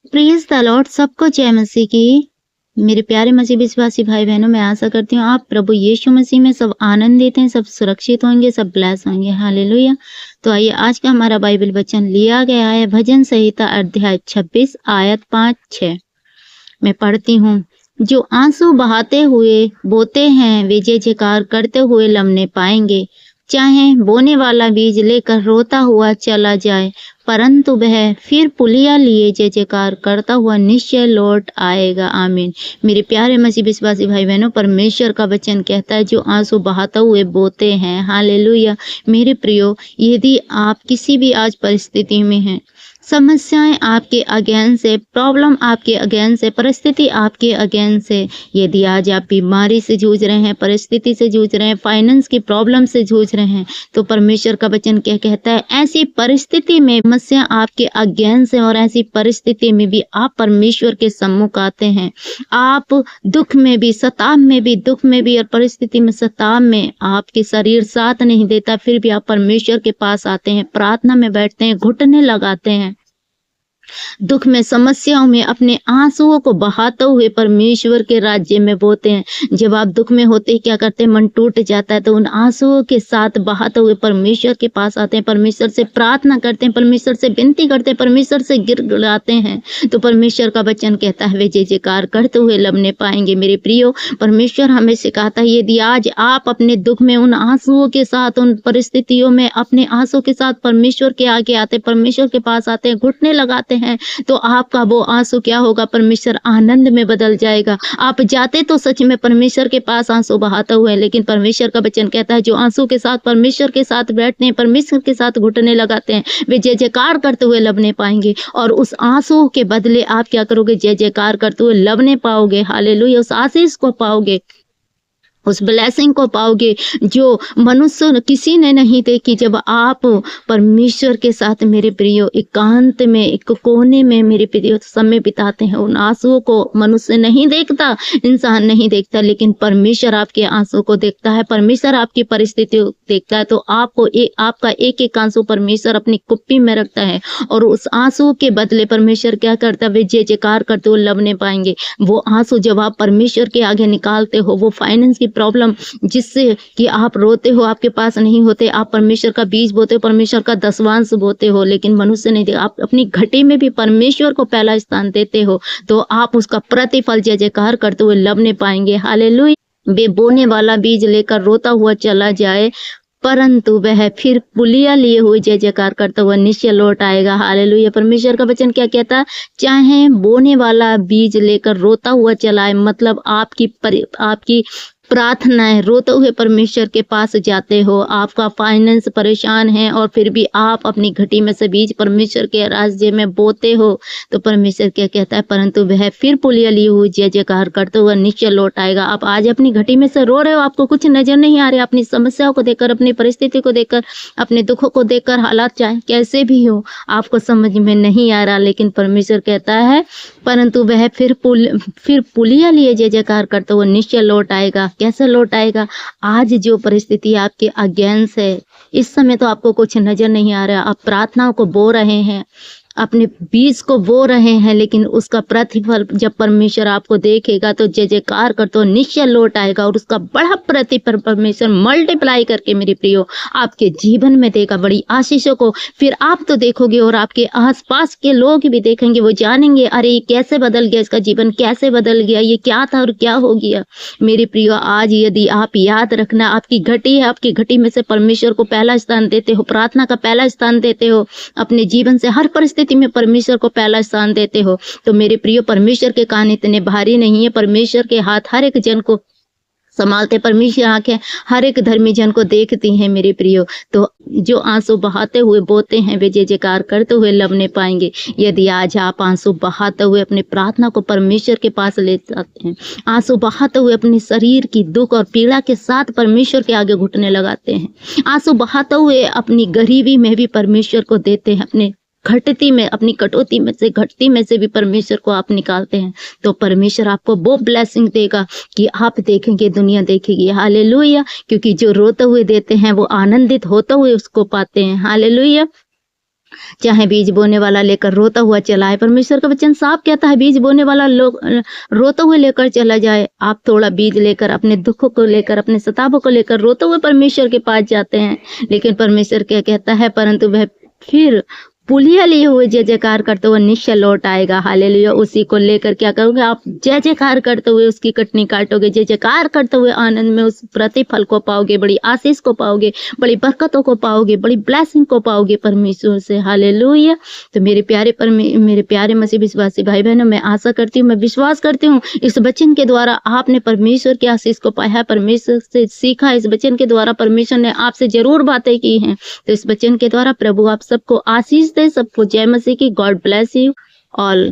Praise the Lord. सबको जय मसीह की। मेरे प्यारे मसीह विश्वासी भाई बहनों, मैं आशा करती हूँ आप प्रभु यीशु मसीह में सब आनंदित हैं, सब सुरक्षित होंगे, सब ब्लेस होंगे। हालेलुया। तो आइए आज का हमारा बाइबल वचन लिया गया है भजन संहिता अध्याय 26 आयत 5-6। मैं पढ़ती हूँ। जो आंसू बहाते हुए बोते हैं वे जय जयकार करते हुए लमने पाएंगे। चाहे बोने वाला बीज लेकर रोता हुआ चला जाए, परंतु वह फिर पुलिया लिए जय जयकार करता हुआ निश्चय लौट आएगा। आमीन। मेरे प्यारे मसीह विश्वासी भाई बहनों, परमेश्वर का वचन कहता है जो आंसू बहाते हुए बोते हैं। हालेलुया। मेरे प्रियो, यदि आप किसी भी आज परिस्थिति में हैं, समस्याएं आपके अगेंस्ट है, प्रॉब्लम आपके अगेंस्ट है, परिस्थिति आपके अगेंस्ट है, यदि आज आप बीमारी से जूझ रहे हैं, परिस्थिति से जूझ रहे हैं, फाइनेंस की प्रॉब्लम से जूझ रहे हैं, तो परमेश्वर का वचन क्या कहता है? ऐसी परिस्थिति में समस्या आपके अगेंस्ट है और ऐसी परिस्थिति में भी आप परमेश्वर के सम्मुख आते हैं। आप दुख में भी, सताव में भी, दुख में भी और परिस्थिति में, सताव में आपके शरीर साथ नहीं देता, फिर भी आप परमेश्वर के पास आते हैं, प्रार्थना में बैठते हैं, घुटने लगाते हैं, दुख में, समस्याओं में अपने आंसुओं को बहाते हुए परमेश्वर के राज्य में बोते हैं। जब आप दुख में होते क्या करते हैं? मन टूट जाता है, तो उन आंसुओं के साथ बहाते हुए परमेश्वर के पास आते हैं, परमेश्वर से प्रार्थना करते हैं, परमेश्वर से विनती करते हैं, परमेश्वर से गिड़गिड़ाते हैं, तो परमेश्वर का वचन कहता है वे जय जयकार करते हुए लमने पाएंगे। मेरे प्रियो, परमेश्वर हमें सिखाता है यदि आज आप अपने दुख में उन आंसुओं के साथ, उन परिस्थितियों में अपने आंसू के साथ परमेश्वर के आगे आते, परमेश्वर के पास आते हैं, घुटने लगाते हैं, तो आपका वो आंसू क्या होगा? परमेश्वर आनंद में बदल जाएगा। आप जाते तो सच में परमेश्वर के पास आंसू बहाते हुए, लेकिन परमेश्वर का वचन कहता है जो आंसू के साथ परमेश्वर के साथ बैठते हैं, परमेश्वर के साथ घुटने लगाते हैं, वे जय जयकार करते हुए लबने पाएंगे। और उस आंसू के बदले आप क्या करोगे? जय जयकार करते हुए लबने पाओगे। हालेलुया। उस आशीष को पाओगे, उस ब्लेसिंग को पाओगे जो मनुष्य किसी ने नहीं देखी। जब आप परमेश्वर के साथ मेरे प्रियो एकांत में, एक कोने में मेरे प्रियो समय बिताते हैं, उन आंसुओं को मनुष्य नहीं देखता, इंसान नहीं देखता, लेकिन परमेश्वर आपके आंसू को देखता है, परमेश्वर आपकी परिस्थिति को देखता है। तो आपको आपका एक एक आंसू परमेश्वर अपनी कुप्पी में रखता है, और उस आंसू के बदले परमेश्वर क्या करता है? वे जय जयकार करते हुए लबने पाएंगे। वो आंसू जब आप परमेश्वर के आगे निकालते हो, वो फाइनेंस की प्रॉब्लम जिससे कि आप रोते हो, आपके पास नहीं होते, आप परमेश्वर का बीज बोते हो, परमेश्वर का दसवांश बोते हो, लेकिन मनुष्य नहीं दे। आप अपनी घटी में भी परमेश्वर को पहला स्थान देते हो, तो आप उसका प्रतिफल जय जयकार करते हुए लबने पाएंगे। हालेलुया। वे बोने वाला बीज लेकर रोता हुआ चला जाए, परंतु वह फिर पुलिया लिए हुए जय जयकार करता हुआ निश्चय लौट आएगा। हालेलुया। परमेश्वर का वचन क्या कहता है? चाहे बोने वाला बीज लेकर रोता हुआ चलाए, मतलब आपकी प्रार्थनाएं रोते हुए परमेश्वर के पास जाते हो, आपका फाइनेंस परेशान है और फिर भी आप अपनी घटी में से बीज परमेश्वर के राज्य में बोते हो, तो परमेश्वर क्या कहता है? परंतु वह फिर पुलिया लिए हुए जय जयकार करते हुए निश्चय लौट आएगा। आप आज अपनी घटी में से रो रहे हो, आपको कुछ नजर नहीं आ रहा, अपनी समस्याओं को देखकर, अपनी परिस्थिति को देखकर, अपने दुखों को देखकर, हालात चाहे कैसे भी हो आपको समझ में नहीं आ रहा, लेकिन परमेश्वर कहता है परंतु वह फिर पुलिया लिए जय जयकार करते हुए निश्चय लौट आएगा। कैसे लौट आएगा? आज जो परिस्थिति आपके अगेंस्ट है, इस समय तो आपको कुछ नजर नहीं आ रहा, आप प्रार्थनाओं को बो रहे हैं, अपने बीज को बो रहे हैं, लेकिन उसका प्रतिफल जब परमेश्वर आपको देखेगा तो जय जयकार कर तो निश्चय लौट आएगा, और उसका बड़ा प्रतिफल परमेश्वर मल्टीप्लाई करके मेरे प्रियो आपके जीवन में देगा, बड़ी आशीषों को। फिर आप तो देखोगे और आपके आसपास के लोग भी देखेंगे, वो जानेंगे अरे ये कैसे बदल गया, इसका जीवन कैसे बदल गया, ये क्या था और क्या हो गया। मेरे प्रियो, आज यदि आप याद रखना, आपकी घटी है, आपकी घटी में से परमेश्वर को पहला स्थान देते हो, प्रार्थना का पहला स्थान देते हो, अपने जीवन से हर परिस्थिति में परमेश्वर को पहला स्थान देते हो, तो मेरे प्रियो परमेश्वर के कान इतने भारी नहीं है, परमेश्वर के हाथ हर एक जन को संभालते, परमेश्वर आंखें हर एक धर्मी जन को देखती हैं। मेरे प्रियो, तो जो आंसू बहाते हुए बोते हैं वे जय जयकार करते हुए लबने पाएंगे। यदि आज आप आंसू बहाते हुए अपनी प्रार्थना को परमेश्वर के पास ले जाते हैं, आंसू बहाते हुए अपने शरीर की दुख और पीड़ा के साथ परमेश्वर के आगे घुटने लगाते हैं, आंसू बहाते हुए अपनी गरीबी में भी परमेश्वर को देते हैं, अपने घटती में, अपनी कटौती में से, घटती में से भी परमेश्वर को आप निकालते हैं, तो परमेश्वर आपको वो ब्लेसिंग देगा कि आप देखेंगे, दुनिया देखेगी। हालेलुया। क्योंकि जो रोते हुए देते हैं वो आनंदित होते हुए उसको पाते हैं। हालेलुया। चाहे बीज बोने वाला लेकर रोता हुआ चला है। परमेश्वर का वचन साफ कहता है, बीज बोने वाला लोग रोते हुए लेकर चला जाए। आप थोड़ा बीज लेकर, अपने दुखों को लेकर, अपने सतावों को लेकर रोते हुए परमेश्वर के पास जाते हैं, लेकिन परमेश्वर क्या कहता है, परंतु वह फिर पुलिया लिए हुए जय जयकार करते हुए निश्चय लौट आएगा। हालेलुया। उसी को लेकर क्या करोगे आप? जय जयकार करते हुए उसकी कटनी काटोगे, जय जयकार करते हुए आनंद में उस प्रतिफल को पाओगे, बड़ी आशीष को पाओगे, बड़ी बरकतों को पाओगे, बड़ी ब्लेसिंग को पाओगे परमेश्वर से। हालेलुया। तो मेरे प्यारे मसीह विश्वासी भाई बहनों, मैं आशा करती हूँ, मैं विश्वास करती हूँ, इस वचन के द्वारा आपने परमेश्वर की आशीष को पाया है, परमेश्वर से सीखा। इस वचन के द्वारा परमेश्वर ने आपसे जरूर बातें की हैं। तो इस वचन के द्वारा प्रभु आप सबको आशीष दे। सबको जय मसीह की। God bless you all.